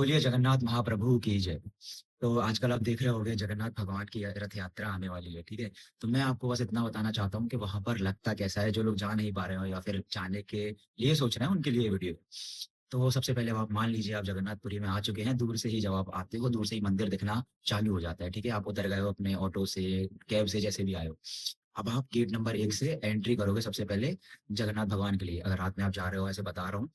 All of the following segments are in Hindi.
बोलिए जगन्नाथ महाप्रभु की जय। तो आजकल आप देख रहे होंगे जगन्नाथ भगवान की रथ यात्रा आने वाली है, ठीक है? तो मैं आपको बस इतना बताना चाहता हूँ कि वहाँ पर लगता कैसा है, जो लोग जा नहीं पा रहे हो या फिर जाने के लिए सोच रहे हैं उनके लिए ये वीडियो। तो सबसे पहले आप मान लीजिए आप जगन्नाथपुरी में आ चुके हैं, दूर से ही जब आप आते हो, दूर से ही मंदिर दिखना चालू हो जाता है, ठीक है? आप उतर गए हो अपने ऑटो से, कैब से, जैसे भी आए हो। अब आप गेट नंबर 1 से एंट्री करोगे सबसे पहले जगन्नाथ भगवान के लिए। अगर रात में आप जा रहे हो ऐसे बता रहा हूँ,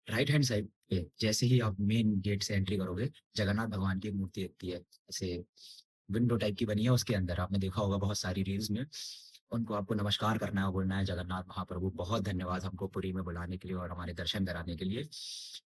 राइट हैंड साइड पे जैसे ही आप मेन गेट से एंट्री करोगे, जगन्नाथ भगवान की एक मूर्ति दिखती है। ऐसे विंडो टाइप की बनी है, उसके अंदर आपने देखा होगा बहुत सारी रील्स में। उनको आपको नमस्कार करना है, बोलना है जगन्नाथ महाप्रभु बहुत धन्यवाद हमको पुरी में बुलाने के लिए और हमारे दर्शन कराने के लिए।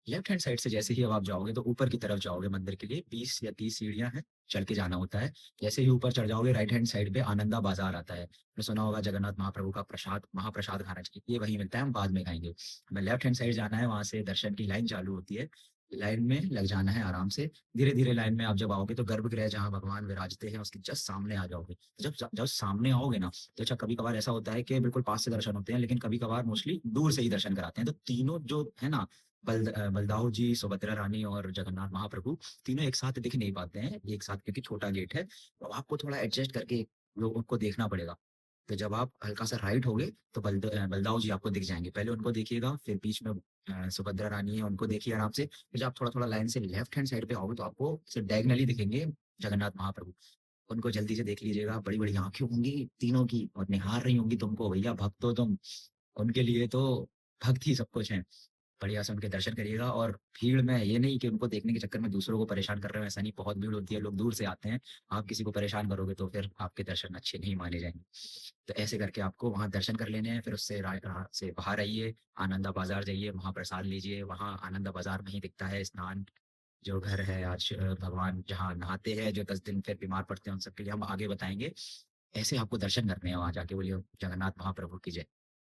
लेफ्ट हैंड साइड से जैसे ही अब आप जाओगे तो ऊपर की तरफ जाओगे मंदिर के लिए, 20 या 30 सीढ़ियाँ हैं, चढ़ के जाना होता है। जैसे ही ऊपर चढ़ जाओगे राइट हैंड साइड पे आनंदा बाजार आता है। आपने सुना होगा जगन्नाथ महाप्रभु का प्रसाद, महाप्रसाद खाना चाहिए, ये वहीं मिलता है, हम बाद में खाएँगे। हमें लेफ्ट हैंड साइड जाना है, वहाँ से दर्शन की लाइन चालू होती है। लाइन में लग जाना है आराम से। धीरे-धीरे लाइन में आप जब आओगे तो गर्भगृह जहाँ भगवान विराजते हैं उसके जस्ट सामने आ जाओगे। जब सामने आओगे ना, तो अच्छा कभी-कभार ऐसा होता है कि बिल्कुल पास से दर्शन होते हैं, लेकिन कभी-कभार मोस्टली दूर से ही दर्शन कराते हैं। तो तीनों जो है ना, बलदाऊ जी, सुभद्रा रानी और जगन्नाथ महाप्रभु, तीनों एक साथ दिख नहीं पाते हैं, एक साथ, क्योंकि छोटा गेट है, तो आपको थोड़ा एडजस्ट करके लोगों को देखना पड़ेगा। तो जब आप हल्का-सा राइट होगे तो बलदाऊ जी आपको दिख जाएँगे। पहले उनको देखिएगा, फिर बीच में सुभद्रा रानी है, उनको देखिए आराम से। फिर जब आप थोड़ा-थोड़ा लाइन से लेफ्ट हैंड साइड पे आओगे तो आपको सिर्फ डायगोनली दिखेंगे जगन्नाथ महाप्रभु। उनको जल्दी से देख लीजिएगा, बड़ी-बड़ी आँखें होंगी तीनों की और निहार रही होंगी तुमको, भैया भक्त हो तुम। उनके लिए तो भक्त ही सब कुछ है। बढ़िया से उनके दर्शन करिएगा, और भीड़ में ये नहीं कि उनको देखने के चक्कर में दूसरों को परेशान कर रहे हो, ऐसा नहीं, बहुत भीड़ होती है, लोग दूर से आते हैं। आप किसी को परेशान करोगे तो फिर आपके दर्शन अच्छे नहीं माने जाएँगे। तो ऐसे करके आपको वहाँ दर्शन कर लेने हैं, फिर उससे से बाहर आइए, आनंदा बाज़ार जाइए, वहाँ प्रसाद लीजिए, वहाँ आनंदा बाज़ार में ही दिखता है स्नान जो घर है, आज भगवान जहाँ नहाते हैं, जो 10 दिन फिर बीमार पड़ते हैं, उन सबके लिए हम आगे बताएँगे। ऐसे आपको दर्शन करने हैं वहाँ जाके। बोलिए जगन्नाथ महाप्रभु की जय।